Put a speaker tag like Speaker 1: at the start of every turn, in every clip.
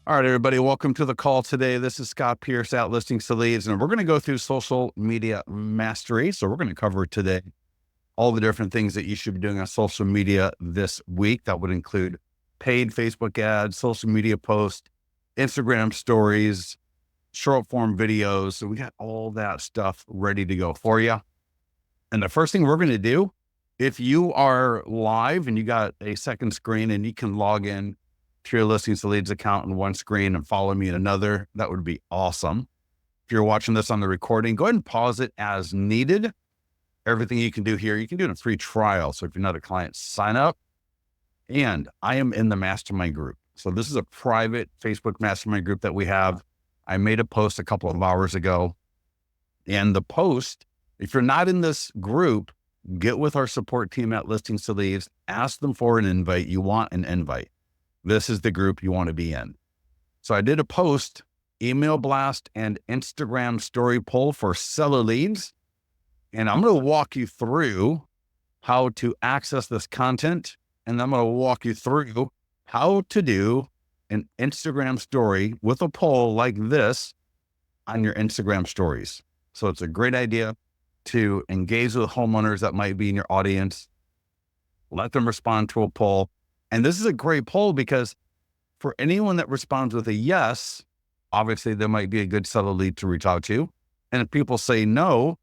Speaker 1: All right, everybody, welcome to the call today. This is Scott Pierce at Listings to Leads, and we're going to go through social media mastery. So we're going to cover today all the different things that you should be doing on social media this week. That would include paid Facebook ads, social media posts, Instagram stories, short form videos. So we got all that stuff ready to go for you. And the first thing we're going to do, if you are live and you got a second screen and you can log in to your Listings to Leads account in one screen and follow me in another, that would be awesome. If you're watching this on the recording, go ahead and pause it as needed. Everything you can do here, you can do it in a free trial. So if you're not a client, sign up. And I am in the mastermind group. So this is a private Facebook mastermind group that we have. I made a post a couple of hours ago. And the post, if you're not in this group, get with our support team at Listings to Leads, ask them for an invite. You want an invite. This is the group you want to be in. So I did a post, email blast and Instagram story poll for seller leads. And I'm going to walk you through how to access this content. And I'm going to walk you through how to do an Instagram story with a poll like this on your Instagram stories. So it's a great idea to engage with homeowners that might be in your audience. Let them respond to a poll. And this is a great poll because for anyone that responds with a yes, obviously there might be a good seller lead to reach out to. And if people say no,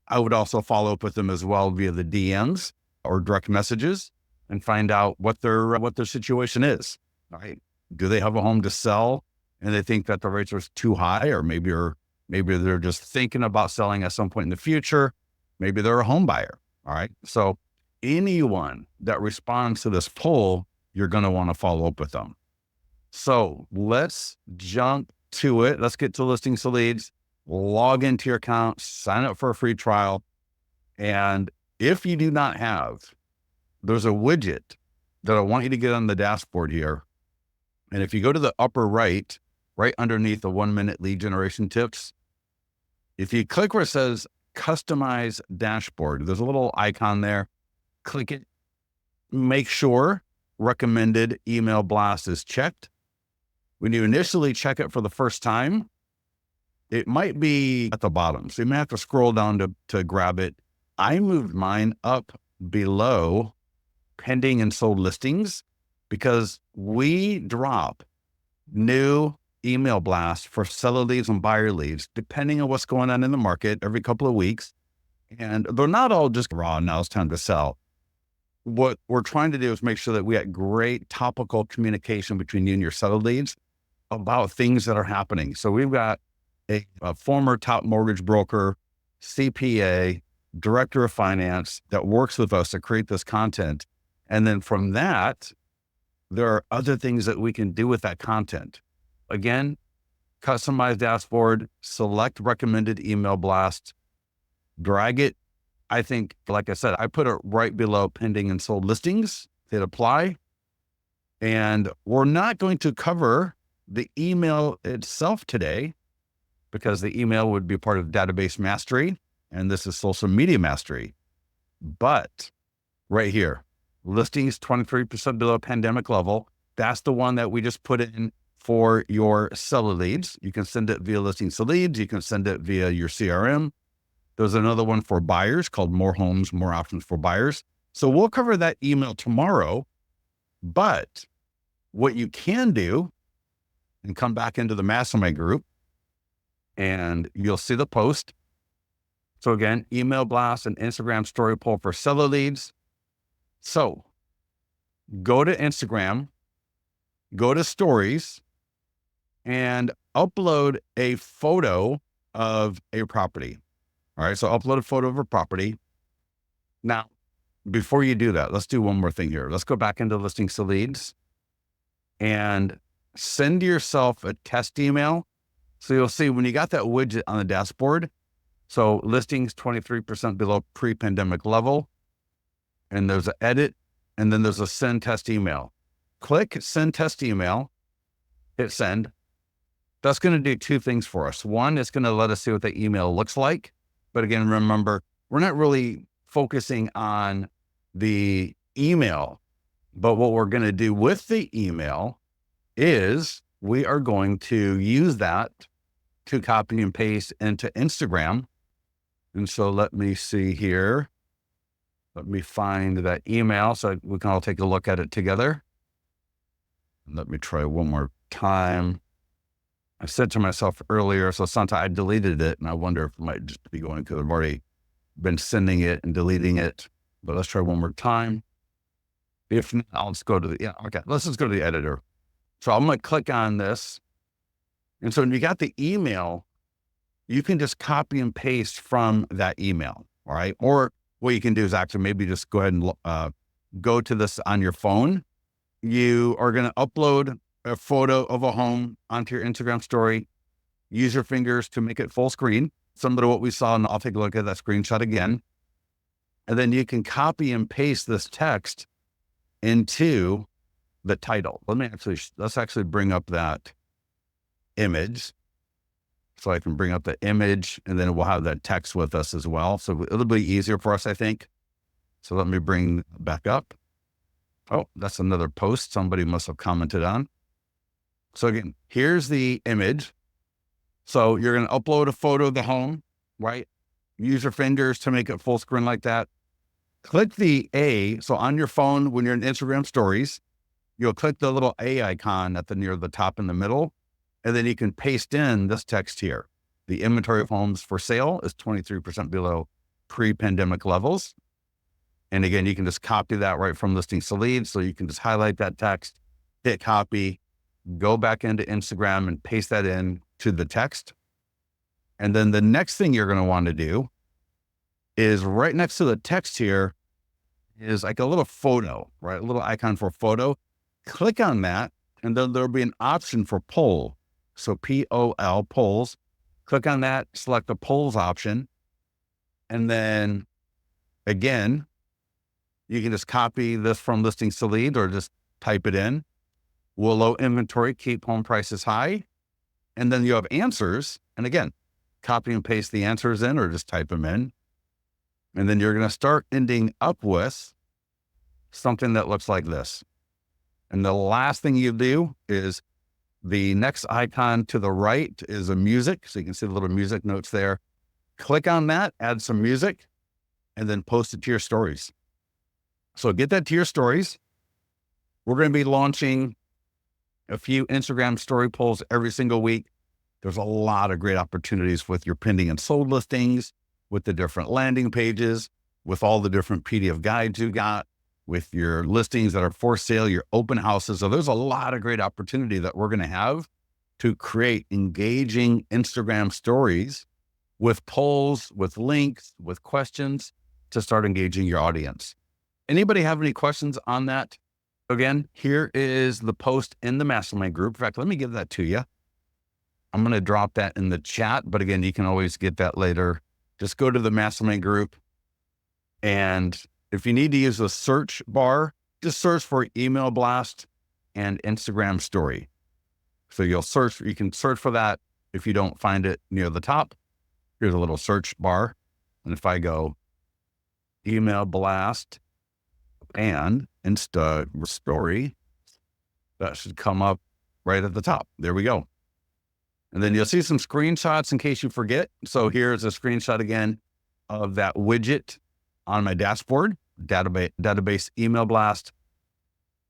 Speaker 1: I would also follow up with them as well via the DMs or direct messages and find out what their situation is. All right. Do they have a home to sell and they think that the rates are too high, or maybe they're just thinking about selling at some point in the future. Maybe they're a home buyer. All right. So anyone that responds to this poll, you're going to want to follow up with them. So let's jump to it. Let's get to Listings to Leads, log into your account, sign up for a free trial. And if you do not have, there's a widget that I want you to get on the dashboard here. And if you go to the upper right underneath the 1-minute lead generation tips, if you click where it says customize dashboard, there's a little icon there. Click it. Make sure recommended email blast is checked. When you initially check it for the first time, it might be at the bottom. So you may have to scroll down to grab it. I moved mine up below pending and sold listings because we drop new email blasts for seller leads and buyer leads, depending on what's going on in the market every couple of weeks. And they're not all just raw, now it's time to sell. What we're trying to do is make sure that we have great topical communication between you and your seller leads about things that are happening. So we've got a former top mortgage broker, CPA, director of finance that works with us to create this content. And then from that, there are other things that we can do with that content. Again, customize dashboard, select recommended email blast, drag it. I think, like I said, I put it right below pending and sold listings, hit apply. And we're not going to cover the email itself today because the email would be part of database mastery. And this is social media mastery. But right here, listings 23% below pandemic level. That's the one that we just put in for your seller leads. You can send it via Listings to Leads. You can send it via your CRM. There's another one for buyers called More Homes, More Options for Buyers. So we'll cover that email tomorrow. But what you can do, and come back into the mastermind group, and you'll see the post. So again, email blast and Instagram story poll for seller leads. So go to Instagram, go to stories, and upload a photo of a property. All right, so upload a photo of a property. Now, before you do that, let's do one more thing here. Let's go back into Listings to Leads and send yourself a test email. So you'll see when you got that widget on the dashboard, so listings 23% below pre-pandemic level, and there's an edit, and then there's a send test email. Click send test email, hit send. That's going to do two things for us. One, it's going to let us see what the email looks like. But again, remember, we're not really focusing on the email. But what we're going to do with the email is we are going to use that to copy and paste into Instagram. And so let me see here. Let me find that email so we can all take a look at it together. Let me try one more time. I said to myself earlier, so sometimes I deleted it, and I wonder if it might just be going because I've already been sending it and deleting it. But let's try one more time. If not, I'll just go to let's just go to the editor. So I'm going to click on this. And so when you got the email, you can just copy and paste from that email. All right. Or what you can do is actually maybe just go ahead and go to this on your phone. You are going to upload a photo of a home onto your Instagram story. Use your fingers to make it full screen, similar to what we saw. And I'll take a look at that screenshot again. And then you can copy and paste this text into the title. Let's actually bring up that image. So I can bring up the image, and then we'll have that text with us as well. So it'll be easier for us, I think. So let me bring back up. Oh, that's another post somebody must have commented on. So again, here's the image. So you're going to upload a photo of the home, right? Use your fingers to make it full screen like that. Click the A. So on your phone, when you're in Instagram stories, you'll click the little A icon at near the top in the middle, and then you can paste in this text here. The inventory of homes for sale is 23% below pre-pandemic levels. And again, you can just copy that right from Listings to Leads. So you can just highlight that text, hit copy, go back into Instagram and paste that in to the text. And then the next thing you're going to want to do is right next to the text here is like a little photo, right? A little icon for photo. Click on that, and then there'll be an option for poll. So POL, polls. Click on that, select the polls option. And then again, you can just copy this from Listings to Lead or just type it in. Will low inventory keep home prices high? And then you have answers. And again, copy and paste the answers in or just type them in. And then you're going to start ending up with something that looks like this. And the last thing you do is the next icon to the right is a music. So you can see the little music notes there. Click on that, add some music, and then post it to your stories. So get that to your stories. We're going to be launching a few Instagram story polls every single week. There's a lot of great opportunities with your pending and sold listings, with the different landing pages, with all the different PDF guides you got, with your listings that are for sale, your open houses. So there's a lot of great opportunity that we're going to have to create engaging Instagram stories with polls, with links, with questions to start engaging your audience. Anybody have any questions on that? Again, here is the post in the mastermind group. In fact, let me give that to you. I'm going to drop that in the chat, but again, you can always get that later. Just go to the mastermind group. And if you need to use the search bar, just search for email blast and Instagram story. So you can search for that. If you don't find it near the top, here's a little search bar. And if I go email blast and Insta story, that should come up right at the top. There we go. And then you'll see some screenshots in case you forget. So here's a screenshot again of that widget on my dashboard, database email blast.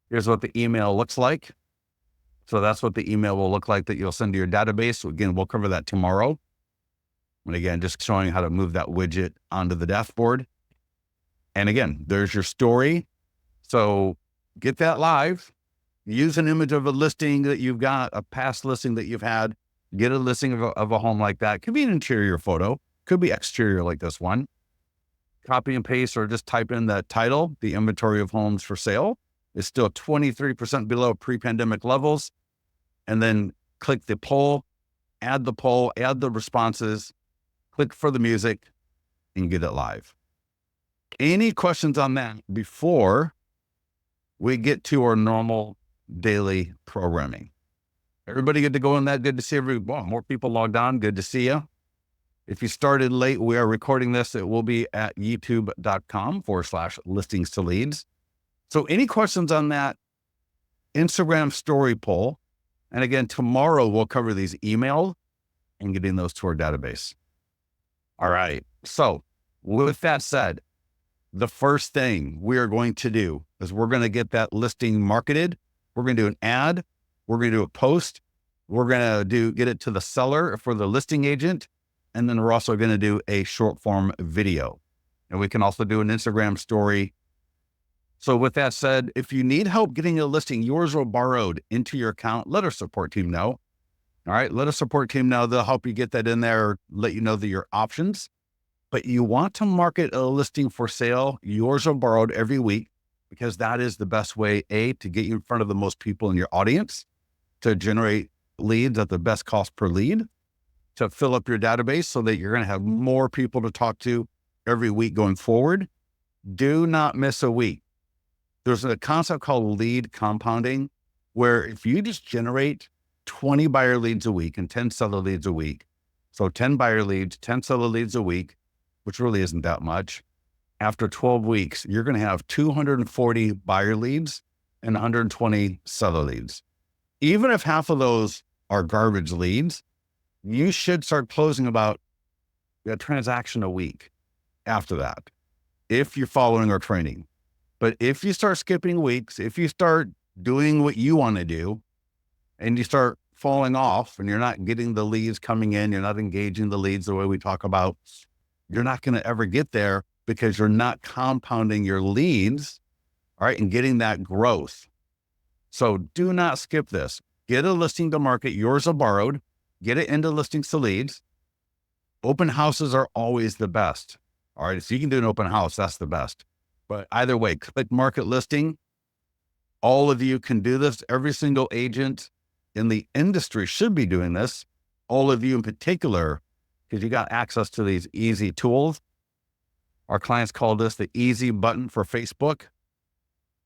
Speaker 1: Here's what the email looks like. So that's what the email will look like that you'll send to your database. So again, we'll cover that tomorrow. And again, just showing how to move that widget onto the dashboard. And again, there's your story. So get that live. Use an image of a listing that you've got, a past listing that you've had. Get a listing of a home like that. Could be an interior photo. Could be exterior like this one. Copy and paste or just type in that title. The inventory of homes for sale is still 23% below pre-pandemic levels. And then click the poll, add the responses, click for the music, and get it live. Any questions on that before we get to our normal daily programming? Everybody good to go on that? Good to see everybody. Wow, more people logged on. Good to see you. If you started late, we are recording this. It will be at youtube.com/listings to leads. So any questions on that Instagram story poll? And again, tomorrow we'll cover these emails and getting those to our database. All right. So with that said, the first thing we are going to do is we're going to get that listing marketed. We're going to do an ad. We're going to do a post. We're going to get it to the seller for the listing agent. And then we're also going to do a short form video. And we can also do an Instagram story. So with that said, if you need help getting a listing, yours or borrowed, into your account, let our support team know. All right. Let our support team know. They'll help you get that in there, let you know your options. But you want to market a listing for sale, yours or borrowed, every week, because that is the best way, A, to get you in front of the most people in your audience, to generate leads at the best cost per lead, to fill up your database so that you're going to have more people to talk to every week going forward. Do not miss a week. There's a concept called lead compounding, where if you just generate 20 buyer leads a week and 10 seller leads a week, so 10 buyer leads, 10 seller leads a week, which really isn't that much. After 12 weeks, you're going to have 240 buyer leads and 120 seller leads. Even if half of those are garbage leads, you should start closing about a transaction a week after that, if you're following our training. But if you start skipping weeks, if you start doing what you want to do and you start falling off and you're not getting the leads coming in, you're not engaging the leads the way we talk about, you're not going to ever get there because you're not compounding your leads, all right, and getting that growth. So do not skip this. Get a listing to market, yours or borrowed, get it into listings to leads. Open houses are always the best. All right. If you can do an open house, that's the best. But either way, click market listing. All of you can do this. Every single agent in the industry should be doing this. All of you in particular, because you got access to these easy tools. Our clients call this the easy button for Facebook.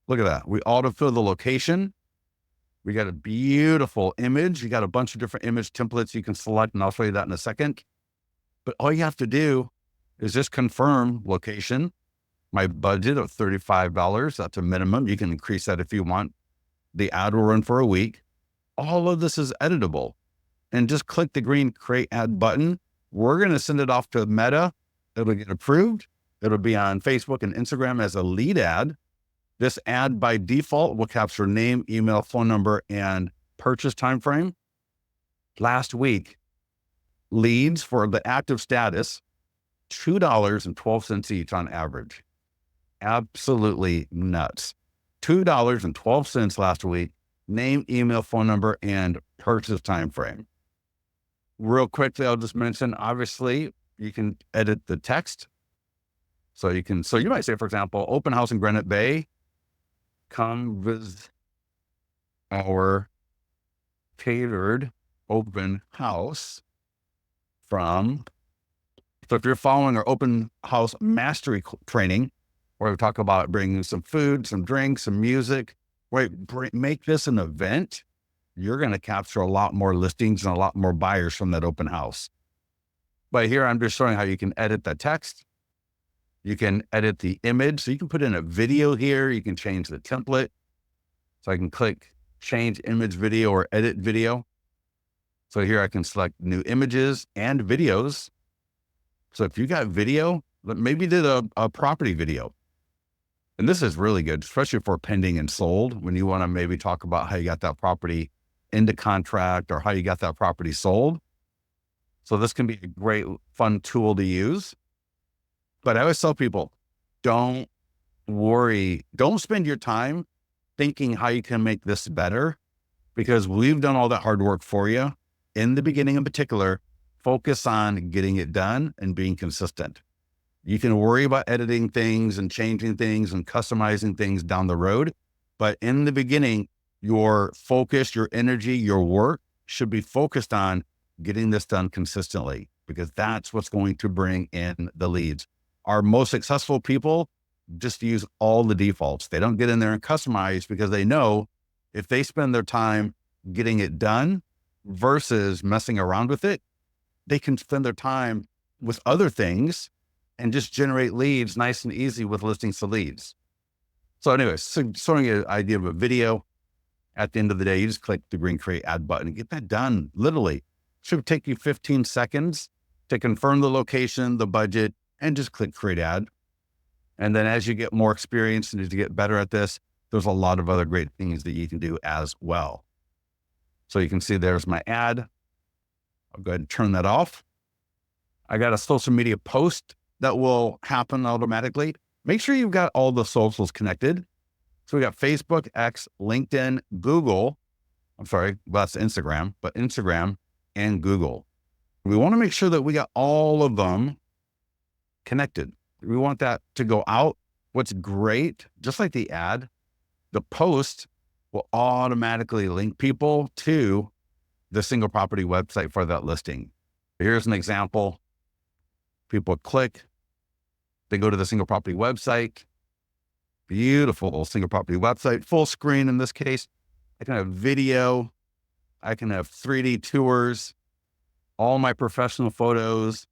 Speaker 1: Look at that. We autofill the location. We got a beautiful image. You got a bunch of different image templates you can select, and I'll show you that in a second. But all you have to do is just confirm location. My budget of $35, that's a minimum. You can increase that if you want. The ad will run for a week. All of this is editable. And just click the green create ad button. We're going to send it off to Meta. It'll get approved. It'll be on Facebook and Instagram as a lead ad. This ad by default will capture name, email, phone number, and purchase timeframe. Last week, leads for the active status, $2.12 each on average. Absolutely nuts. $2.12 last week, name, email, phone number, and purchase timeframe. Real quickly, I'll just mention, obviously, you can edit the text. So you might say, for example, open house in Granite Bay, come visit our catered open house from. So if you're following our open house mastery training, where we talk about bringing some food, some drinks, some music, right? Make this an event. You're going to capture a lot more listings and a lot more buyers from that open house. But here I'm just showing how you can edit the text. You can edit the image. So you can put in a video here. You can change the template. So I can click change image video or edit video. So here I can select new images and videos. So if you got video, maybe did a property video. And this is really good, especially for pending and sold, when you want to maybe talk about how you got that property into contract or how you got that property sold. So this can be a great, fun tool to use. But I always tell people, don't worry. Don't spend your time thinking how you can make this better, because we've done all that hard work for you. In the beginning in particular, focus on getting it done and being consistent. You can worry about editing things and changing things and customizing things down the road. But in the beginning, your focus, your energy, your work should be focused on getting this done consistently, because that's what's going to bring in the leads. Our most successful people just use all the defaults. They don't get in there and customize, because they know if they spend their time getting it done versus messing around with it, they can spend their time with other things and just generate leads nice and easy with listings to leads. So anyways, so showing you an idea of a video. At the end of the day, you just click the green create ad button and get that done. Literally, should take you 15 seconds to confirm the location, the budget, and just click create ad. And then as you get more experience and as you get better at this, there's a lot of other great things that you can do as well. So you can see there's my ad. I'll go ahead and turn that off. I got a social media post that will happen automatically. Make sure you've got all the socials connected. So we got Facebook, X, LinkedIn, Google. Well, that's Instagram, but Instagram and Google. We want to make sure that we got all of them connected. We want that to go out. What's great, just like the ad, the post will automatically link people to the single property website for that listing. Here's an example. People click, they go to the single property website. Beautiful single property website, full screen in this case. I can have video, I can have 3D tours, all my professional photos.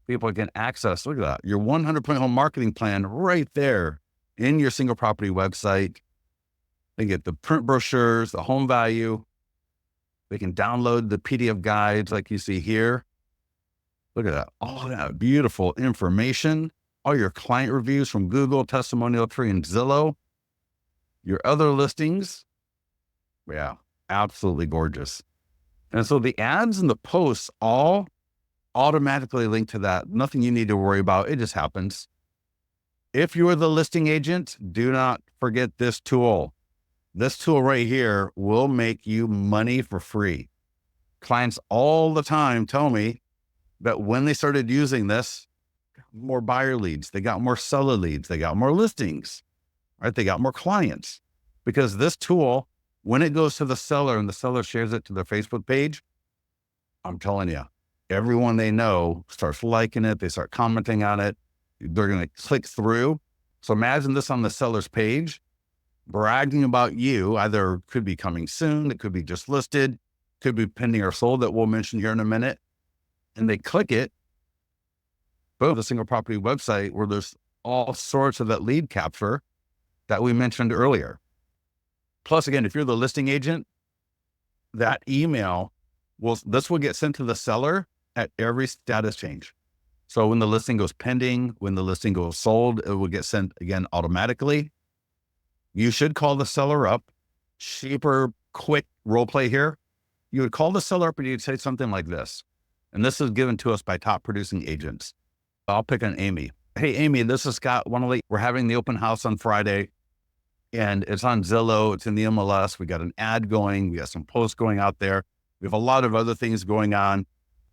Speaker 1: People can access, look at that, your 100-point home marketing plan right there in your single property website. They get the print brochures, the home value. They can download the PDF guides like you see here. Look at that, all that beautiful information. All your client reviews from Google, Testimonial Tree, and Zillow. Your other listings. Yeah, absolutely gorgeous. And so the ads and the posts all automatically link to that. Nothing you need to worry about. It just happens. If you're the listing agent, do not forget this tool. This tool right here will make you money for free. Clients all the time tell me that when they started using this, more buyer leads, they got more seller leads, they got more listings, right? They got more clients because this tool, when it goes to the seller and the seller shares it to their Facebook page, I'm telling you, everyone they know starts liking it. They start commenting on it. They're going to click through. So imagine this on the seller's page, bragging about you. Either could be coming soon. It could be just listed, could be pending or sold that we'll mention here in a minute. And they click it. Boom, the single property website where there's all sorts of that lead capture that we mentioned earlier. Plus, again, if you're the listing agent, that email this will get sent to the seller at every status change. So when the listing goes pending, when the listing goes sold, it will get sent again automatically. You should call the seller up. Super quick role play here. You would call the seller up and you'd say something like this. And this is given to us by top producing agents. I'll pick on Amy. Hey, Amy, this is Scott. We're having the open house on Friday and it's on Zillow. It's in the MLS. We got an ad going. We got some posts going out there. We have a lot of other things going on,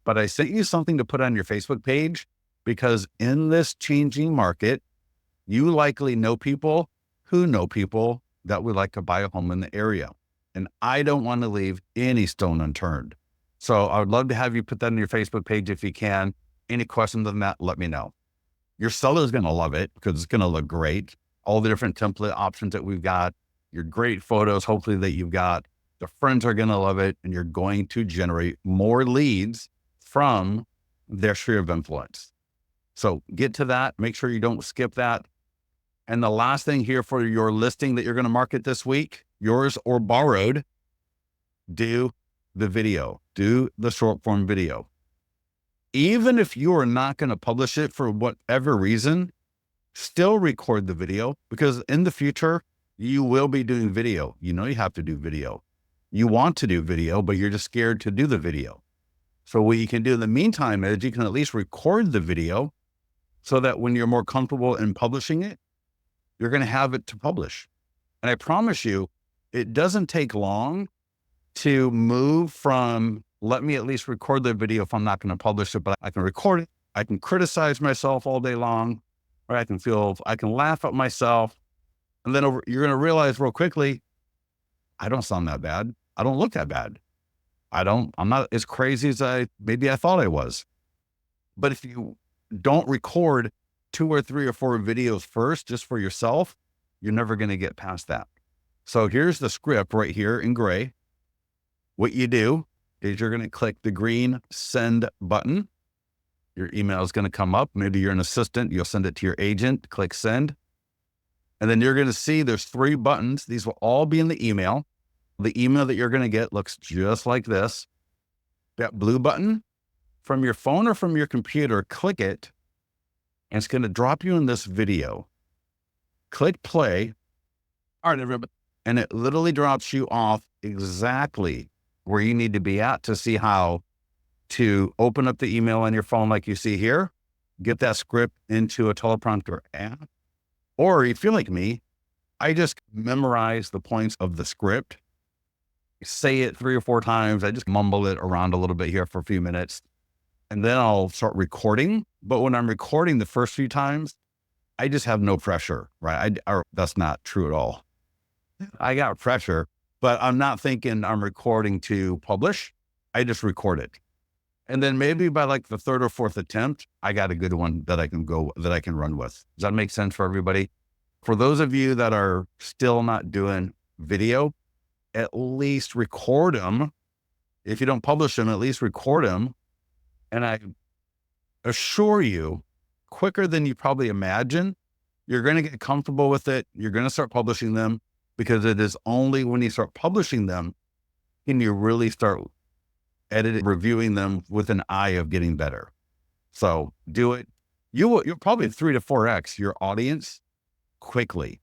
Speaker 1: but I sent you something to put on your Facebook page because in this changing market, you likely know people who know people that would like to buy a home in the area. And I don't want to leave any stone unturned. So I would love to have you put that on your Facebook page if you can. Any questions on that, let me know. Your seller is going to love it because it's going to look great. All the different template options that we've got, your great photos, hopefully that you've got, the friends are going to love it. And you're going to generate more leads from their sphere of influence. So get to that. Make sure you don't skip that. And the last thing here for your listing that you're going to market this week, yours or borrowed, do the video, do the short form video. Even if you are not going to publish it for whatever reason, still record the video because in the future, you will be doing video. You know, you have to do video. You want to do video, but you're just scared to do the video. So what you can do in the meantime is you can at least record the video so that when you're more comfortable in publishing it, you're going to have it to publish. And I promise you, it doesn't take long to move from, let me at least record the video if I'm not going to publish it, but I can record it. I can criticize myself all day long, or I can laugh at myself. And then you're going to realize real quickly, I don't sound that bad. I don't look that bad. I'm not as crazy as maybe I thought I was. But if you don't record 2 or 3 or 4 videos first, just for yourself, you're never going to get past that. So here's the script right here in gray. What you do is you're going to click the green send button. Your email is going to come up. Maybe you're an assistant. You'll send it to your agent, click send. And then you're going to see there's 3 buttons. These will all be in the email. The email that you're going to get looks just like this. That blue button from your phone or from your computer, click it, and it's going to drop you in this video. Click play. All right, everybody. And it literally drops you off exactly where you need to be at to see how to open up the email on your phone like you see here, get that script into a teleprompter app. Or if you're like me, I just memorize the points of the script, say it 3 or 4 times. I just mumble it around a little bit here for a few minutes, and then I'll start recording. But when I'm recording the first few times, I just have no pressure, right? That's not true at all. I got pressure, but I'm not thinking I'm recording to publish. I just record it. And then maybe by like the 3rd or 4th attempt, I got a good one that I can run with. Does that make sense for everybody? For those of you that are still not doing video, at least record them. If you don't publish them, at least record them. And I assure you, quicker than you probably imagine, you're going to get comfortable with it. You're going to start publishing them, because it is only when you start publishing them can you really start editing, reviewing them with an eye of getting better. So do it. You'll probably 3 to 4x your audience quickly,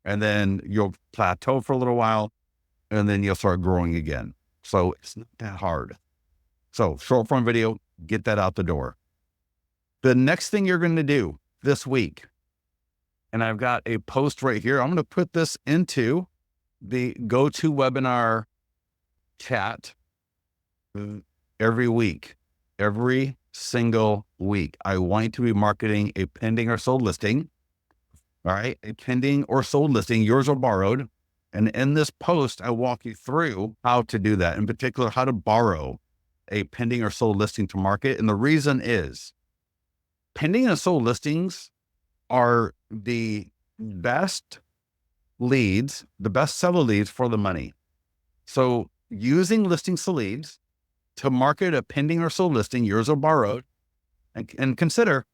Speaker 1: and then you'll plateau for a little while, and then you'll start growing again. So it's not that hard. So short form video, get that out the door. The next thing you're going to do this week, and I've got a post right here. I'm going to put this into the GoToWebinar chat every week, every single week. I want to be marketing a pending or sold listing. All right. A pending or sold listing, yours or borrowed. And in this post, I walk you through how to do that. In particular, how to borrow a pending or sold listing to market. And the reason is pending and sold listings are the best leads, the best seller leads for the money. So using listings to leads to market a pending or sold listing, yours or borrowed, and consider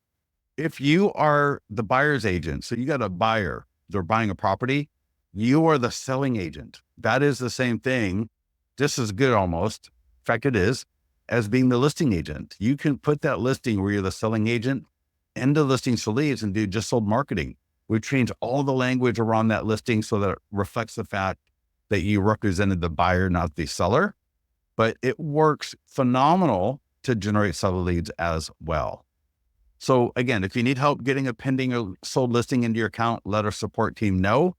Speaker 1: if you are the buyer's agent. So you got a buyer, they're buying a property, you are the selling agent. That is the same thing, just as good almost, in fact it is, as being the listing agent. You can put that listing where you're the selling agent into listings to leads and do just sold marketing. We've changed all the language around that listing so that it reflects the fact that you represented the buyer, not the seller. But it works phenomenal to generate seller leads as well. So again, if you need help getting a pending or sold listing into your account, let our support team know.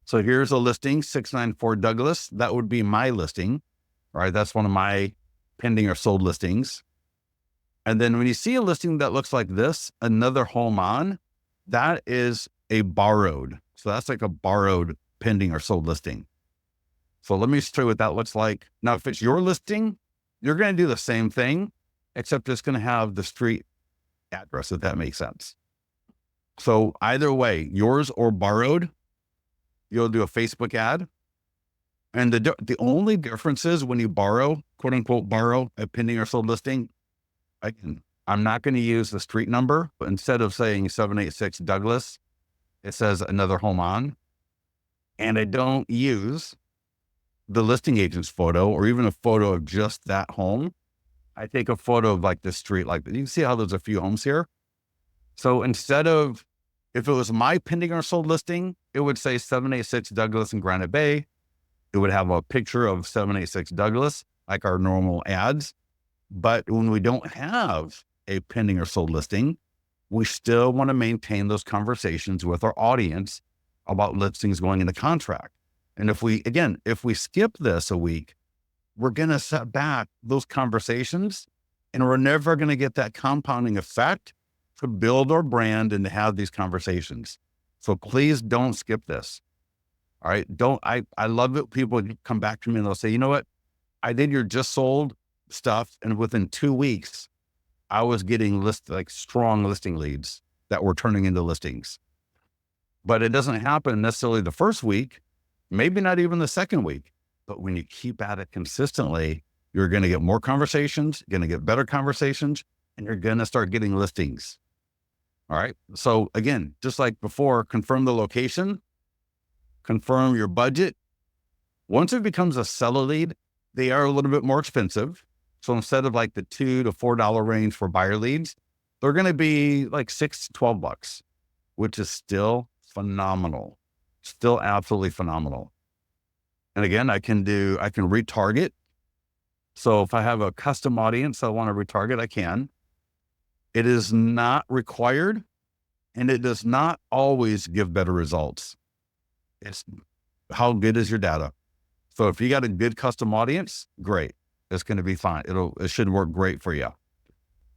Speaker 1: So here's a listing, 694 Douglas. That would be my listing, right? That's one of my pending or sold listings. And then when you see a listing that looks like this, another home on, that is a borrowed. So that's like a borrowed pending or sold listing. So let me show you what that looks like. Now, if it's your listing, you're going to do the same thing, except it's going to have the street address, if that makes sense. So either way, yours or borrowed, you'll do a Facebook ad. And the only difference is when you borrow, quote unquote, borrow a pending or sold listing, again, I'm not going to use the street number, but instead of saying 786 Douglas, it says another home on. And I don't use the listing agent's photo or even a photo of just that home. I take a photo of like the street, like you can see how there's a few homes here. So instead of, if it was my pending or sold listing, it would say 786 Douglas in Granite Bay. It would have a picture of 786 Douglas, like our normal ads. But when we don't have a pending or sold listing, we still want to maintain those conversations with our audience about listings going into contract. And if we skip this a week, we're going to set back those conversations, and we're never going to get that compounding effect to build our brand and to have these conversations. So please don't skip this. All right. I love it. People come back to me and they'll say, you know what? I did your just sold stuff, and within 2 weeks, I was getting strong listing leads that were turning into listings. But it doesn't happen necessarily the first week, maybe not even the second week. But when you keep at it consistently, you're going to get more conversations, going to get better conversations, and you're going to start getting listings. All right. So again, just like before, confirm the location, confirm your budget. Once it becomes a seller lead, they are a little bit more expensive. So instead of like the $2 to $4 range for buyer leads, they're going to be like $6 to $12, which is still phenomenal. Still absolutely phenomenal. And again, I can retarget. So if I have a custom audience I want to retarget, I can. It is not required, and it does not always give better results. It's how good is your data? So if you got a good custom audience, great. It's going to be fine. It should work great for you.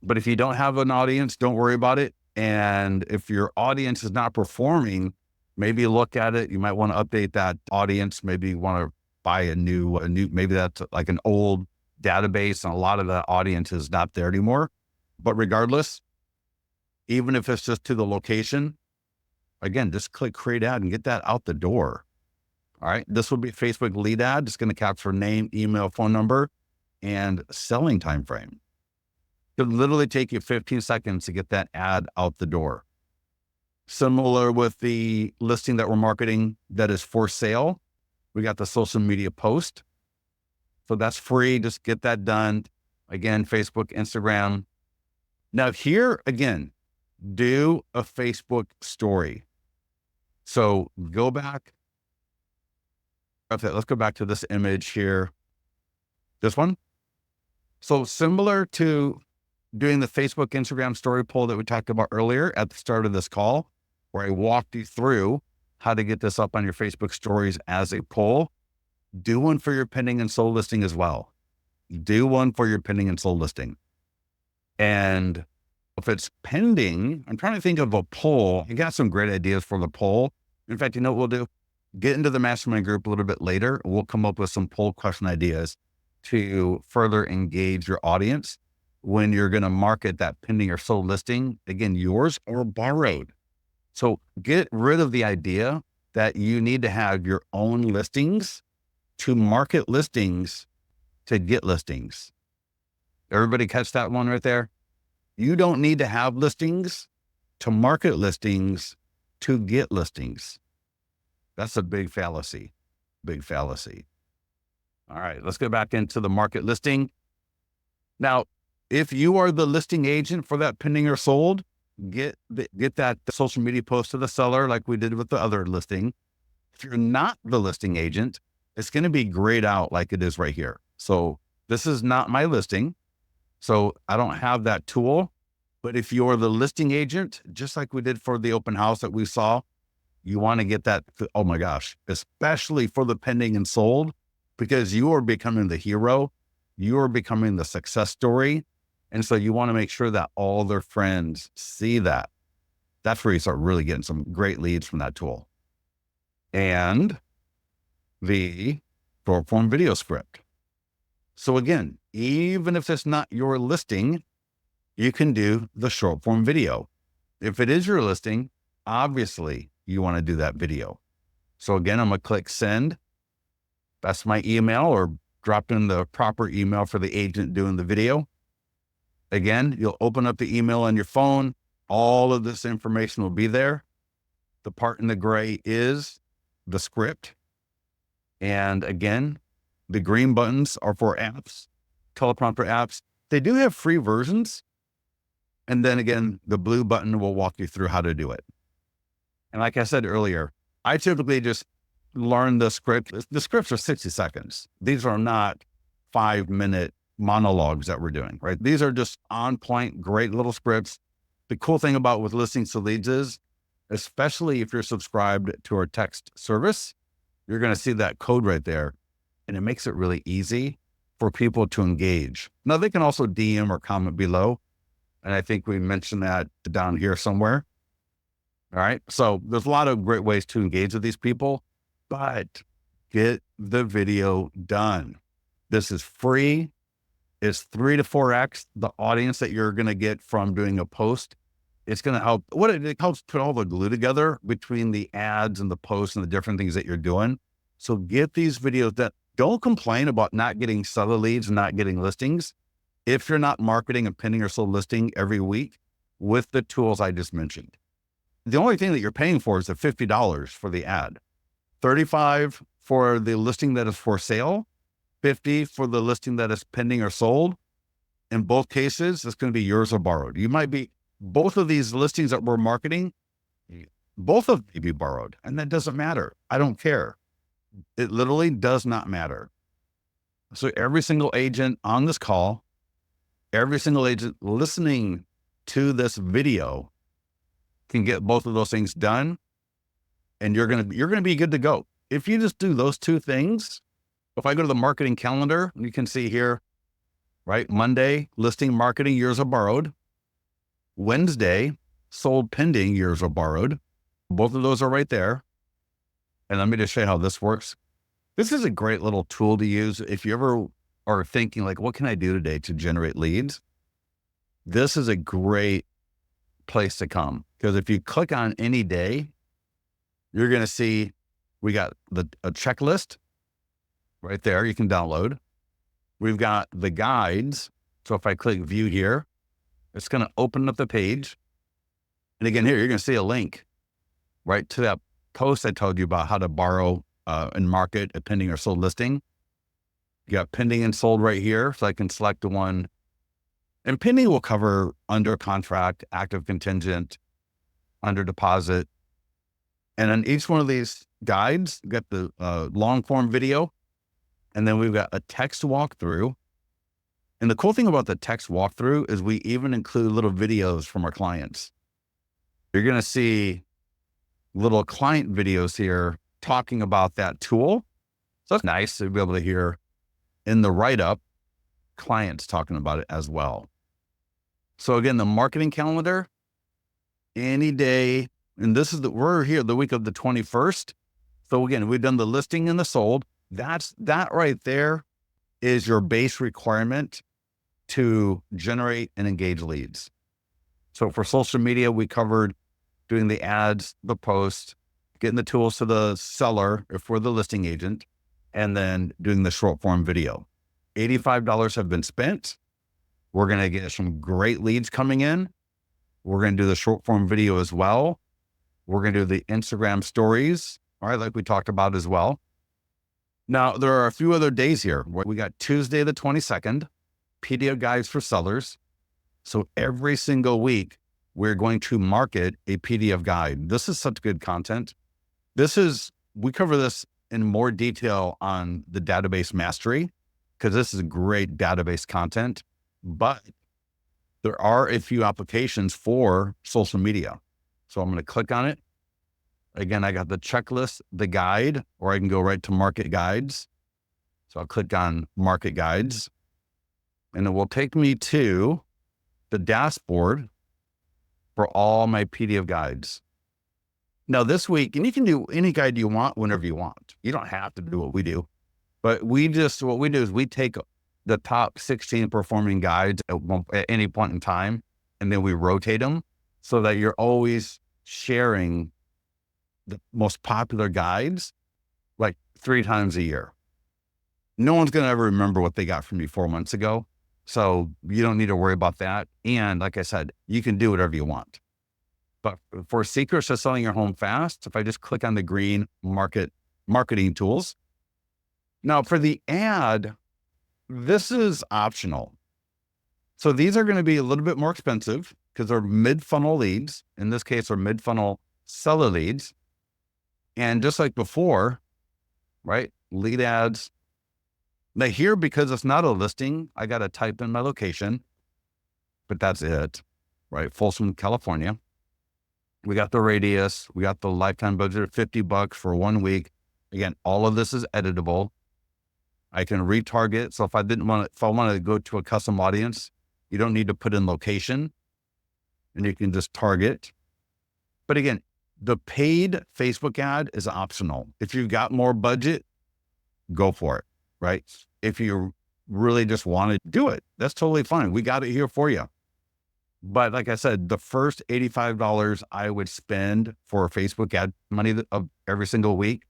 Speaker 1: But if you don't have an audience, don't worry about it. And if your audience is not performing, maybe look at it. You might want to update that audience. Maybe you want to buy a new, maybe that's like an old database, and a lot of the audience is not there anymore. But regardless, even if it's just to the location, again, just click create ad and get that out the door. All right. This will be a Facebook lead ad. It's going to capture name, email, phone number, and selling time frame. It'll literally take you 15 seconds to get that ad out the door. Similar with the listing that we're marketing that is for sale. We got the social media post. So that's free. Just get that done. Again, Facebook, Instagram. Now here again, do a Facebook story. So go back. Okay, let's go back to this image here. This one. So similar to doing the Facebook, Instagram story poll that we talked about earlier at the start of this call, where I walked you through how to get this up on your Facebook stories as a poll, do one for your pending and sold listing as well. Do one for your pending and sold listing. And if it's pending, I'm trying to think of a poll. I got some great ideas for the poll. In fact, you know what we'll do? Get into the mastermind group a little bit later. We'll come up with some poll question ideas to further engage your audience when you're going to market that pending or sold listing, again, yours or borrowed. So get rid of the idea that you need to have your own listings to market listings to get listings. Everybody catch that one right there? You don't need to have listings to market listings to get listings. That's a big fallacy. Big fallacy. All right, let's go back into the market listing. Now, if you are the listing agent for that pending or sold, get that social media post to the seller like we did with the other listing. If you're not the listing agent, it's going to be grayed out like it is right here. So this is not my listing. So I don't have that tool. But if you're the listing agent, just like we did for the open house that we saw, you want to get that, oh my gosh, especially for the pending and sold, because you are becoming the hero. You are becoming the success story. And so you want to make sure that all their friends see that. That's where you start really getting some great leads from that tool. And the short form video script. So again, even if it's not your listing, you can do the short form video. If it is your listing, obviously you want to do that video. So again, I'm going to click send. That's my email, or drop in the proper email for the agent doing the video. Again, you'll open up the email on your phone. All of this information will be there. The part in the gray is the script. And again, the green buttons are for apps, teleprompter apps. They do have free versions. And then again, the blue button will walk you through how to do it. And like I said earlier, I typically just learn the script. The scripts are 60 seconds. These are not 5-minute monologues that we're doing, right? These are just on point, great little scripts. The cool thing about with Listings to Leads is, especially if you're subscribed to our text service, you're going to see that code right there. And it makes it really easy for people to engage. Now they can also DM or comment below. And I think we mentioned that down here somewhere. All right. So there's a lot of great ways to engage with these people, but get the video done. This is free. It's 3 to 4x the audience that you're going to get from doing a post. It's going to help. It helps put all the glue together between the ads and the posts and the different things that you're doing. So get these videos done. Don't complain about not getting seller leads and not getting listings. if you're not marketing a pending or sold listing every week with the tools I just mentioned. The only thing that you're paying for is the $50 for the ad, $35 for the listing that is for sale, $50 for the listing that is pending or sold. In both cases, it's going to be yours or borrowed. You might be, both of these listings that we're marketing, both of them may be borrowed, and that doesn't matter. I don't care. It literally does not matter. So every single agent on this call, every single agent listening to this video can get both of those things done, and you're going to be good to go. If you just do those two things, if I go to the marketing calendar, you can see here, right? Monday, listing marketing, yours are borrowed. Wednesday, sold pending, yours are borrowed. Both of those are right there. And let me just show you how this works. This is a great little tool to use if you ever are thinking like, what can I do today to generate leads? This is a great place to come, because if you click on any day, you're going to see we got a checklist right there you can download. We've got the guides. So if I click view here, it's going to open up the page. And again, here, you're going to see a link right to that post I told you about how to borrow and market a pending or sold listing. You got pending and sold right here. So I can select the one, and pending will cover under contract, active contingent, under deposit. And on each one of these guides, you got the long form video, and then we've got a text walkthrough. And the cool thing about the text walkthrough is we even include little videos from our clients. You're going to see little client videos here talking about that tool. So that's nice to be able to hear in the write-up clients talking about it as well. So again, the marketing calendar, any day, and this is we're here the week of the 21st. So again, we've done the listing and the sold. That right there is your base requirement to generate and engage leads. So for social media, we covered doing the ads, the post, getting the tools to the seller if we're the listing agent, and then doing the short form video. $85 have been spent. We're going to get some great leads coming in. We're going to do the short form video as well. We're going to do the Instagram stories, all right, like we talked about as well. Now, there are a few other days here. We got Tuesday, the 22nd, PDF guides for sellers. So every single week, we're going to market a PDF guide. This is such good content. We cover this in more detail on the database mastery, because this is great database content, but there are a few applications for social media. So I'm going to click on it. Again, I got the checklist, the guide, or I can go right to market guides. So I'll click on market guides, and it will take me to the dashboard for all my PDF guides. Now this week, and you can do any guide you want whenever you want. You don't have to do what we do, but what we do is we take the top 16 performing guides at any point in time, and then we rotate them so that you're always sharing the most popular guides like 3 times a year. No one's going to ever remember what they got from you 4 months ago. So you don't need to worry about that. And like I said, you can do whatever you want. But for secrets to selling your home fast, if I just click on the green marketing tools. Now for the ad, this is optional. So these are going to be a little bit more expensive because they're mid-funnel leads. In this case, they're mid-funnel seller leads. And just like before, right? Lead ads. Now here, because it's not a listing, I got to type in my location, but that's it, right? Folsom, California. We got the radius. We got the lifetime budget of $50 for 1 week. Again, all of this is editable. I can retarget. So if I wanted to go to a custom audience, you don't need to put in location, and you can just target. But again, the paid Facebook ad is optional. If you've got more budget, go for it, right? If you really just want to do it, that's totally fine. We got it here for you. But like I said, the first $85 I would spend for Facebook ad money of every single week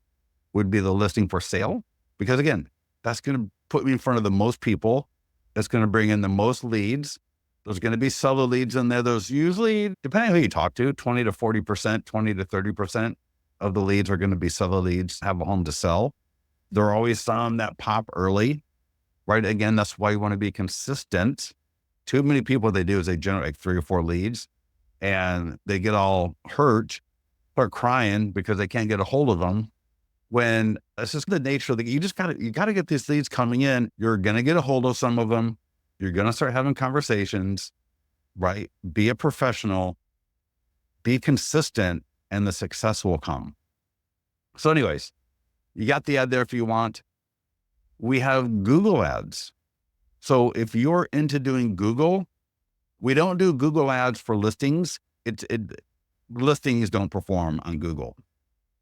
Speaker 1: would be the listing for sale. Because again, that's going to put me in front of the most people. that's going to bring in the most leads. There's going to be seller leads in there. Those usually, depending on who you talk to, 20 to 40%, 20 to 30% of the leads are going to be seller leads, have a home to sell. There are always some that pop early, right? Again, that's why you want to be consistent. Too many people, what they do is they generate like 3 or 4 leads and they get all hurt, start crying because they can't get a hold of them. When that's just the nature of you got to get these leads coming in. You're going to get a hold of some of them. You're going to start having conversations, right? Be a professional, be consistent, and the success will come. So anyways, you got the ad there if you want. We have Google ads. So if you're into doing Google, we don't do Google ads for listings. Listings don't perform on Google.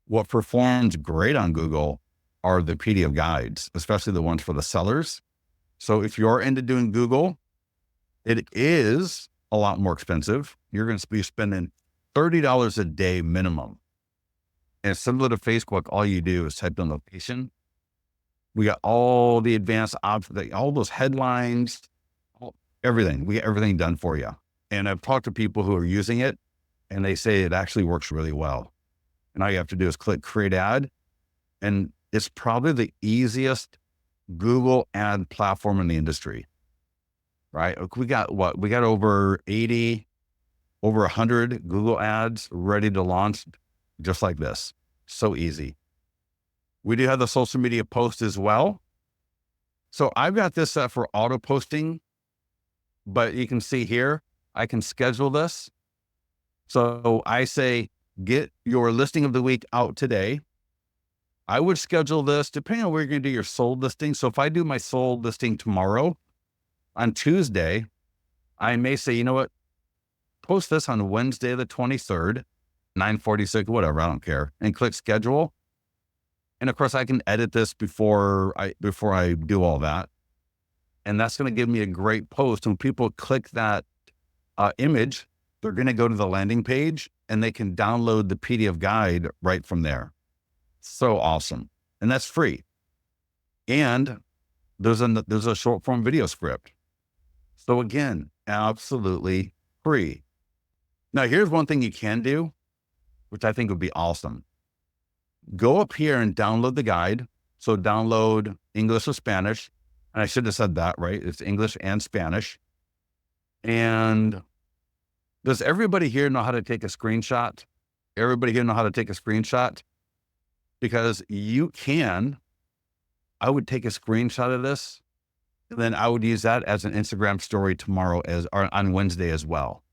Speaker 1: What performs great on Google are the PDF guides, especially the ones for the sellers. So if you're into doing Google, it is a lot more expensive. You're going to be spending $30 a day minimum. And similar to Facebook, all you do is type in location. We got all the advanced options, all those headlines, everything. We get everything done for you. And I've talked to people who are using it and they say it actually works really well. And all you have to do is click create ad. And it's probably the easiest Google ad platform in the industry, right? We got over 80, over 100 Google ads ready to launch just like this. So easy. We do have the social media post as well. So I've got this set for auto posting, but you can see here, I can schedule this. So I say, get your listing of the week out today. I would schedule this depending on where you're going to do your sold listing. So if I do my sold listing tomorrow, on Tuesday, I may say, you know what, post this on Wednesday, the 23rd, 9:46, whatever, I don't care, and click schedule. And of course I can edit this before I do all that. And that's going to give me a great post. When people click that image, they're going to go to the landing page and they can download the PDF guide right from there. So awesome. And that's free. And there's a short form video script. So again, absolutely free. Now here's one thing you can do, which I think would be awesome. Go up here and download the guide. So download English or Spanish. And I should have said that, right? It's English and Spanish. And does everybody here know how to take a screenshot? Everybody here know how to take a screenshot? Because I would take a screenshot of this, and then I would use that as an Instagram story tomorrow or on Wednesday as well.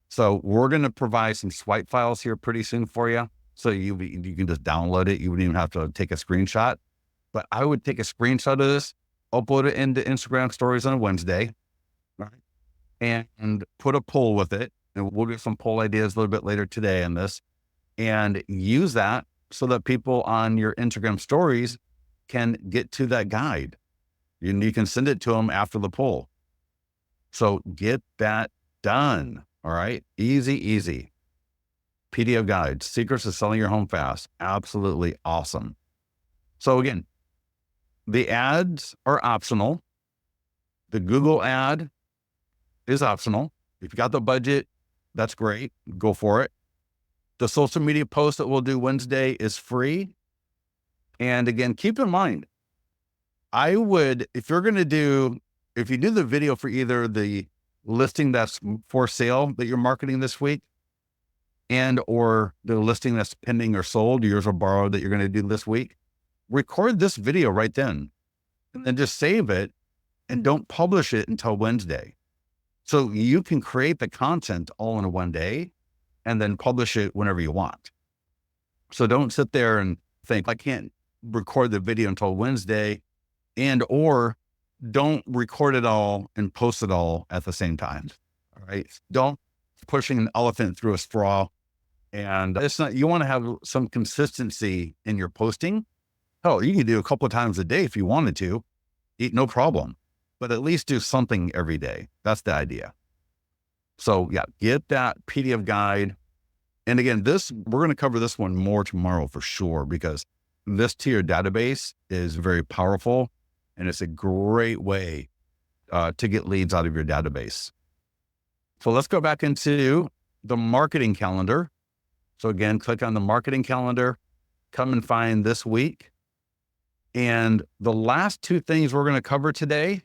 Speaker 1: So we're going to provide some swipe files here pretty soon for you. So you can just download it. You wouldn't even have to take a screenshot, but I would take a screenshot of this, upload it into Instagram stories on a Wednesday, right? And put a poll with it. And we'll get some poll ideas a little bit later today on this, and use that so that people on your Instagram stories can get to that guide. You can send it to them after the poll. So get that done. All right. Easy. PDF guide, secrets of selling your home fast. Absolutely awesome. So again, the ads are optional. The Google ad is optional. If you got the budget, that's great. Go for it. The social media post that we'll do Wednesday is free. And again, keep in mind, if you do the video for either the listing that's for sale that you're marketing this week and or the listing that's pending or sold, yours or borrowed, that you're going to do this week, record this video right then and then just save it and don't publish it until Wednesday. So you can create the content all in one day and then publish it whenever you want. So don't sit there and think, I can't record the video until Wednesday, and or don't record it all and post it all at the same time. All right. Don't pushing an elephant through a straw. And you want to have some consistency in your posting. Hell, you can do a couple of times a day if you wanted to, no problem, but at least do something every day. That's the idea. So yeah, get that PDF guide. And again, we're going to cover this one more tomorrow for sure, because this tier database is very powerful and it's a great way to get leads out of your database. So let's go back into the marketing calendar. So again, click on the marketing calendar, come and find this week. And the last two things we're going to cover today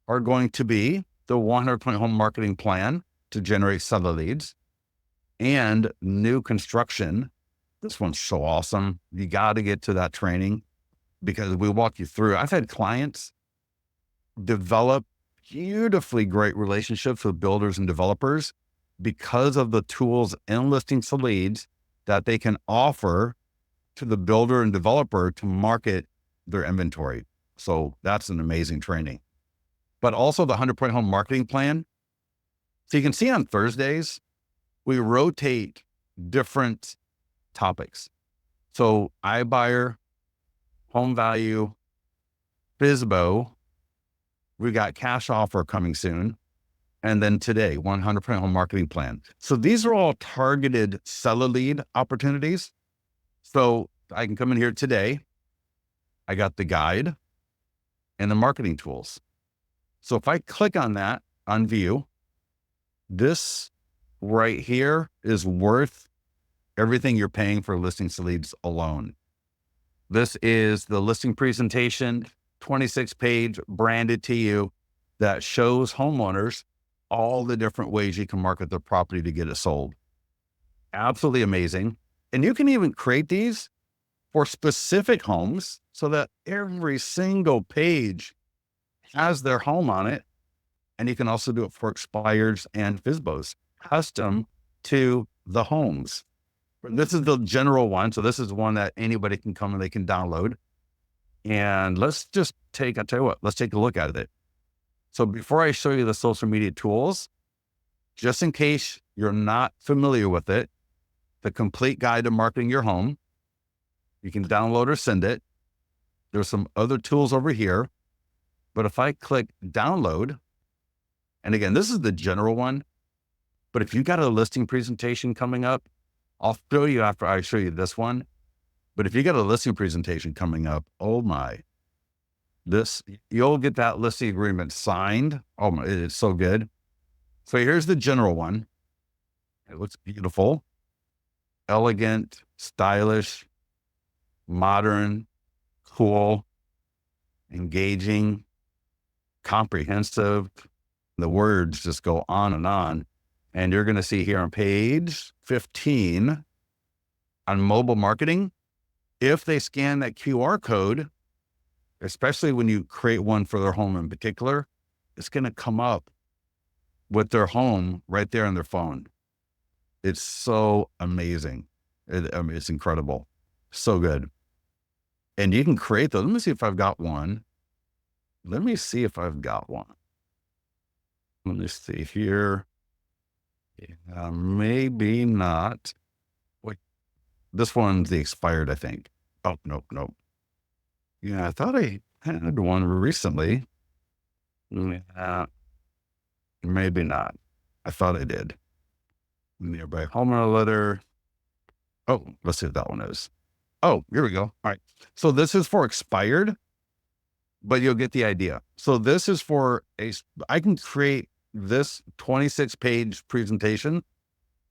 Speaker 1: are going to be the 100-point home marketing plan to generate seller leads and new construction. This one's so awesome. You got to get to that training because we walk you through. I've had clients develop beautifully great relationships with builders and developers because of the tools and listings to leads that they can offer to the builder and developer to market their inventory. So that's an amazing training. But also the 100-point home marketing plan. So you can see on Thursdays, we rotate different topics. So iBuyer, home value, FSBO, we got cash offer coming soon. And then today, 100% home marketing plan. So these are all targeted seller lead opportunities. So I can come in here today. I got the guide and the marketing tools. So if I click on that on view, this right here is worth everything you're paying for listings to leads alone. This is the listing presentation, 26-page branded to you that shows homeowners all the different ways you can market the property to get it sold. Absolutely amazing. And you can even create these for specific homes so that every single page has their home on it. And you can also do it for expireds and FSBOs, custom to the homes. This is the general one. So this is one that anybody can come and they can download. And let's just I'll tell you what, let's take a look at it. So before I show you the social media tools, just in case you're not familiar with it, the complete guide to marketing your home, you can download or send it. There's some other tools over here, but if I click download, and again, this is the general one, but if you got a listing presentation coming up, I'll show you after I show you this one. But if you got a listing presentation coming up, oh my, you'll get that listing agreement signed. Oh my, it's so good. So here's the general one. It looks beautiful, elegant, stylish, modern, cool, engaging, comprehensive. The words just go on. And you're going to see here on page 15 on mobile marketing, if they scan that QR code, especially when you create one for their home in particular, it's going to come up with their home right there on their phone. It's so amazing. It's incredible. So good. And you can create those. Let me see if I've got one. Let me see here. Maybe not. Wait, this one's the expired, I think. Oh, nope. Yeah, I thought I had one recently. Yeah, maybe not. I thought I did. Nearby homeowner letter. Oh, let's see what that one is. Oh, here we go. All right. So this is for expired, but you'll get the idea. So this is I can create this 26-page presentation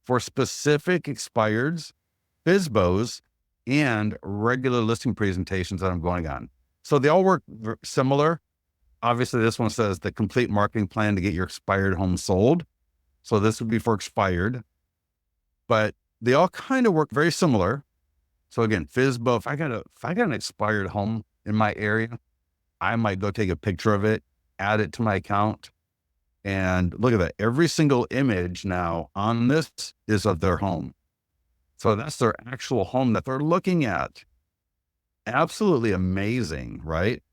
Speaker 1: for specific expireds, FSBOs, and regular listing presentations that I'm going on. So they all work similar. Obviously, this one says the complete marketing plan to get your expired home sold. So this would be for expired, but they all kind of work very similar. So again, FSBO, if I got an expired home in my area, I might go take a picture of it, add it to my account, and look at that. Every single image now on this is of their home. So that's their actual home that they're looking at. Absolutely amazing, right?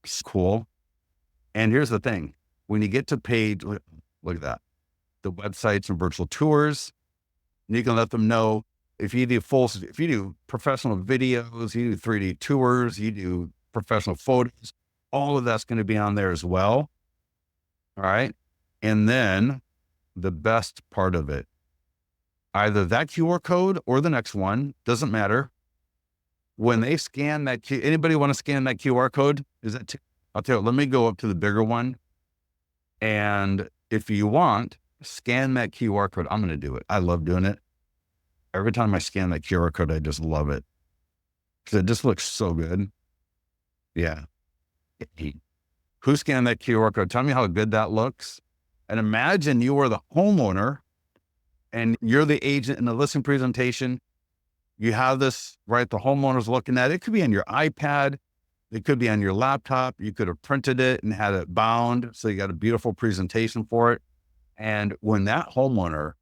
Speaker 1: It's cool. And here's the thing. When you get to page, look at that, the websites and virtual tours, and you can let them know if you do professional videos, you do 3D tours, you do professional photos, all of that's going to be on there as well. All right. And then the best part of it, either that QR code or the next one, doesn't matter. When they scan that, anybody want to scan that QR code? Is that I'll tell you, let me go up to the bigger one. And if you want, scan that QR code. I'm going to do it. I love doing it. Every time I scan that QR code, I just love it because it just looks so good. Yeah. Who scanned that QR code? Tell me how good that looks. And imagine you are the homeowner and you're the agent in the listing presentation. You have this, right? The homeowner's looking at it. It could be on your iPad. It could be on your laptop. You could have printed it and had it bound. So you got a beautiful presentation for it. And when that homeowner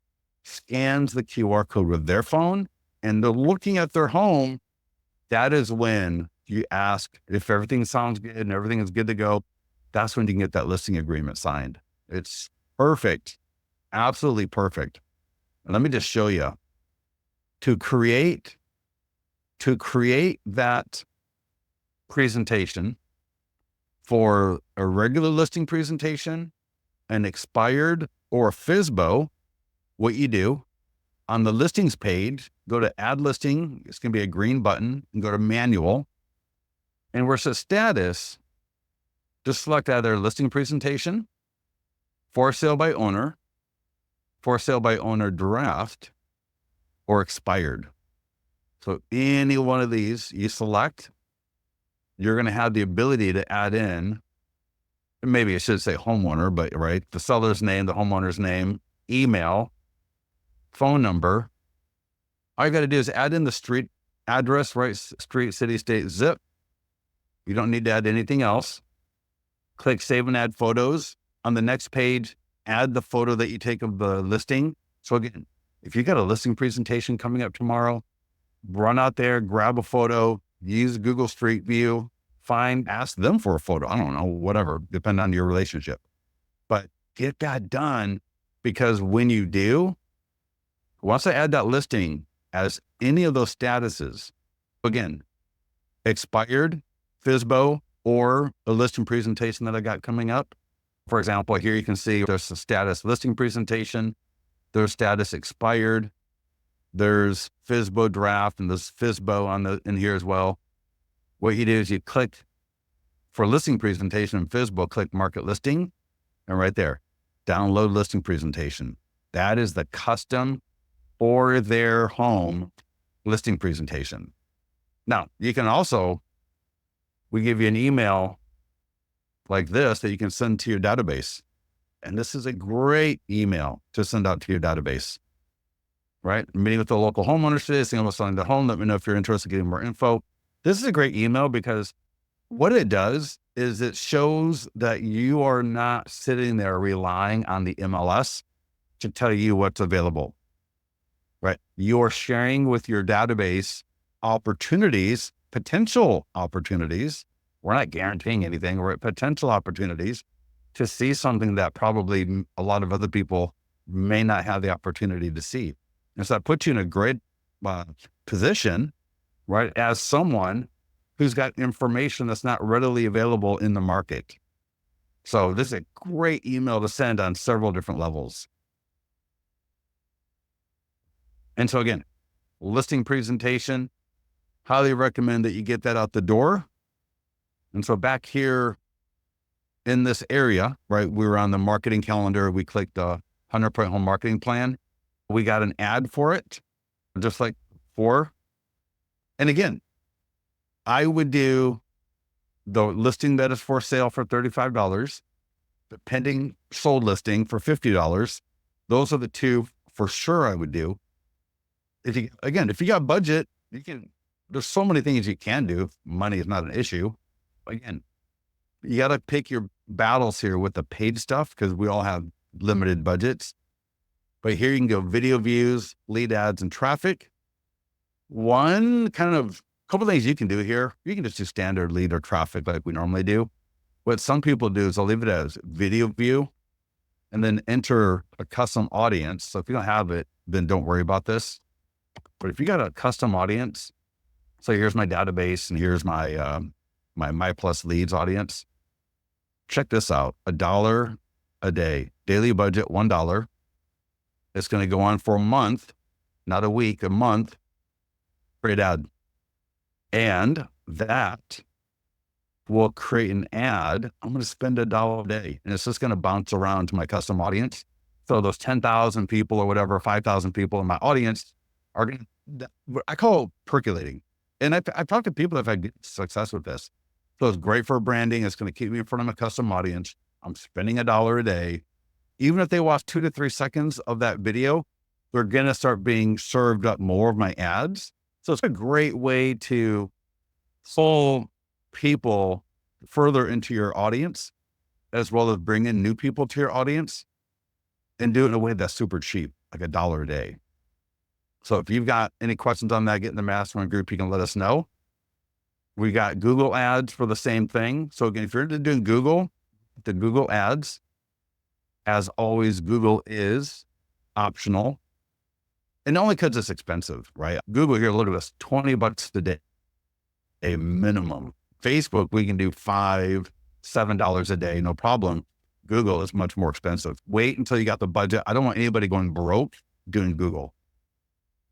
Speaker 1: scans the QR code with their phone and they're looking at their home, that is when you ask if everything sounds good and everything is good to go. That's when you can get that listing agreement signed. It's perfect. Absolutely perfect. And let me just show you. To create that presentation for a regular listing presentation, an expired, or a FSBO, what you do on the listings page, go to add listing. It's going to be a green button, and go to manual. And where it says status, just select either listing presentation, for sale by owner draft, or expired. So any one of these you select, you're going to have the ability to add in, maybe I should say homeowner, but right, the seller's name, the homeowner's name, email, phone number. All you got to do is add in the street address, right? Street, city, state, zip. You don't need to add anything else. Click save and add photos. On the next page, add the photo that you take of the listing. So again, if you got a listing presentation coming up tomorrow, run out there, grab a photo, use Google Street View, ask them for a photo. I don't know, whatever, depending on your relationship. But get that done, because when you do, once I add that listing as any of those statuses, again, expired, FSBO, or a listing presentation that I got coming up. For example, here you can see there's a status listing presentation, there's status expired, there's FSBO draft, and there's FSBO in here as well. What you do is you click for listing presentation in FSBO, click market listing, and right there, download listing presentation. That is the custom for their home listing presentation. Now, you can also, we give you an email like this that you can send to your database. And this is a great email to send out to your database, right? Meeting with the local homeowners today, seeing what's selling the home. Let me know if you're interested in getting more info. This is a great email because what it does is it shows that you are not sitting there relying on the MLS to tell you what's available, right? You're sharing with your database opportunities, potential opportunities. We're not guaranteeing anything. We're at potential opportunities to see something that probably a lot of other people may not have the opportunity to see. And so that puts you in a great position, right? As someone who's got information that's not readily available in the market. So this is a great email to send on several different levels. And so again, listing presentation, highly recommend that you get that out the door. And so back here in this area, right, we were on the marketing calendar. We clicked the 100-point home marketing plan. We got an ad for it, just like before. And again, I would do the listing that is for sale for $35, the pending sold listing for $50. Those are the two for sure I would do. If you got budget, there's so many things you can do. Money is not an issue. Again, you got to pick your battles here with the paid stuff because we all have limited budgets. But here you can go video views, lead ads, and traffic. Couple things you can do here. You can just do standard lead or traffic like we normally do. What some people do is they'll leave it as video view and then enter a custom audience. So if you don't have it, then don't worry about this. But if you got a custom audience, so here's my database and here's my My Plus Leads audience. Check this out. $1 a day, daily budget, $1. It's going to go on for a month, not a week, a month. Great ad. And that will create an ad. I'm going to spend $1 a day, and it's just going to bounce around to my custom audience. So those 10,000 people or whatever, 5,000 people in my audience are going to, I call it percolating. And I've talked to people that have had good success with this. So it's great for branding. It's going to keep me in front of my custom audience. I'm spending $1 a day. Even if they watch 2 to 3 seconds of that video, they're going to start being served up more of my ads. So it's a great way to pull people further into your audience, as well as bring in new people to your audience, and do it in a way that's super cheap, like $1 a day. So if you've got any questions on that, get in the mastermind group, you can let us know. We got Google ads for the same thing. So again, if you're into doing Google, the Google ads, as always, Google is optional. And only because it's expensive, right? Google here, look at this, $20 a day, a minimum. Facebook, we can do $5, $7 a day, no problem. Google is much more expensive. Wait until you got the budget. I don't want anybody going broke doing Google.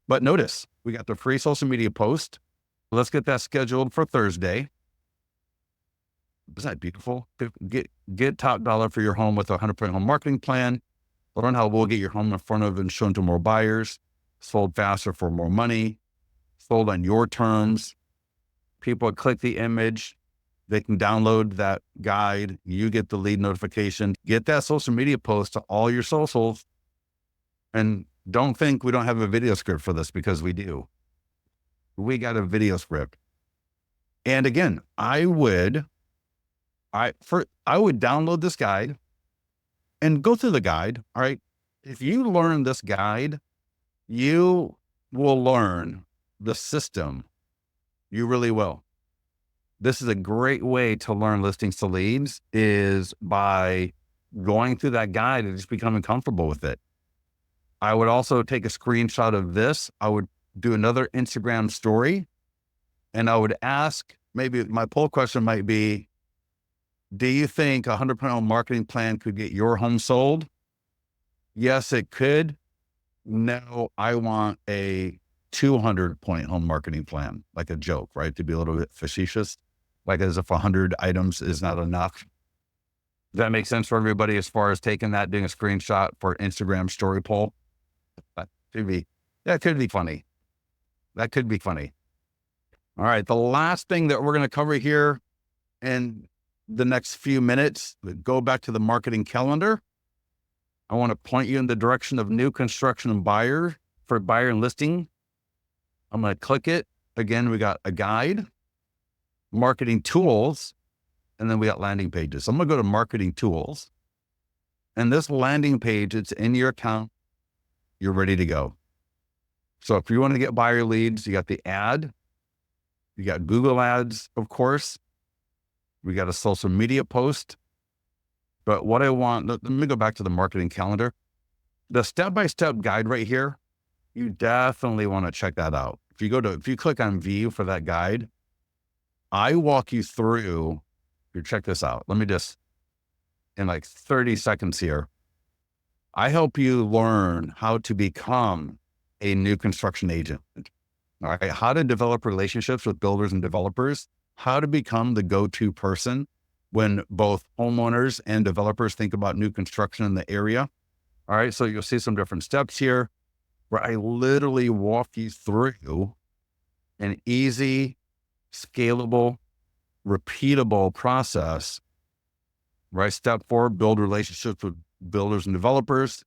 Speaker 1: But notice, we got the free social media post. Let's get that scheduled for Thursday. Isn't that beautiful? Get top dollar for your home with a 100% home marketing plan. Learn how we'll get your home in front of and shown to more buyers, sold faster for more money, sold on your terms. People click the image, they can download that guide. You get the lead notification. Get that social media post to all your socials. And don't think we don't have a video script for this, because we do. We got a video script. And again, I would download this guide and go through the guide. All right. If you learn this guide, you will learn the system. You really will. This is a great way to learn listings to leads, is by going through that guide and just becoming comfortable with it. I would also take a screenshot of this. I would do another Instagram story, and I would ask, maybe my poll question might be, do you think a 100% home marketing plan could get your home sold? Yes, it could. No, I want a 200-point home marketing plan, like a joke, right? To be a little bit facetious, like as if 100 items is not enough. Does that make sense for everybody as far as taking that, doing a screenshot for Instagram story poll? That could be funny. That could be funny. All right. The last thing that we're going to cover here in the next few minutes, go back to the marketing calendar. I want to point you in the direction of new construction and buyer and listing. I'm going to click it. Again, we got a guide, marketing tools, and then we got landing pages. So I'm going to go to marketing tools, and this landing page, it's in your account. You're ready to go. So if you want to get buyer leads, you got the ad, you got Google ads, of course. We got a social media post. But what I want, let me go back to the marketing calendar. The step-by-step guide right here, you definitely want to check that out. If you click on view for that guide, I walk you through, check this out. Let me just, in like 30 seconds here, I help you learn how to become a new construction agent. All right. How to develop relationships with builders and developers, how to become the go-to person when both homeowners and developers think about new construction in the area. All right. So you'll see some different steps here where I literally walk you through an easy, scalable, repeatable process, right? Step 4, build relationships with builders and developers.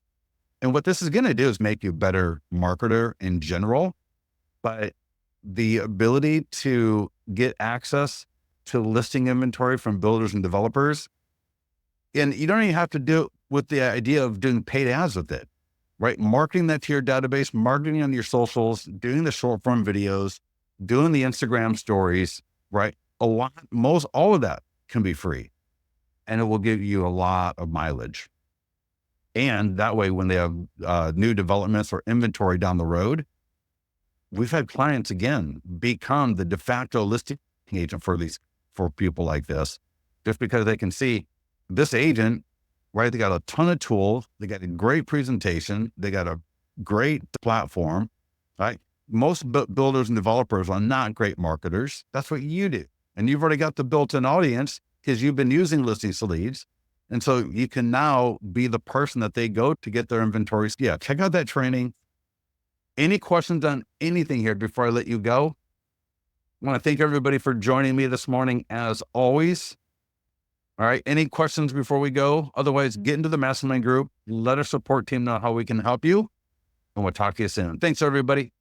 Speaker 1: And what this is going to do is make you a better marketer in general, but the ability to get access to listing inventory from builders and developers. And you don't even have to do it with the idea of doing paid ads with it, right? Marketing that to your database, marketing on your socials, doing the short form videos, doing the Instagram stories, right? All of that can be free, and it will give you a lot of mileage. And that way, when they have new developments or inventory down the road, we've had clients again become the de facto listing agent for people like this, just because they can see this agent, right? They got a ton of tools. They got a great presentation. They got a great platform, right? Most builders and developers are not great marketers. That's what you do. And you've already got the built-in audience because you've been using Listings to Leads. And so you can now be the person that they go to get their inventories. Yeah, check out that training. Any questions on anything here before I let you go? I want to thank everybody for joining me this morning, as always. All right. Any questions before we go? Otherwise, get into the mastermind group. Let our support team know how we can help you. And we'll talk to you soon. Thanks, everybody.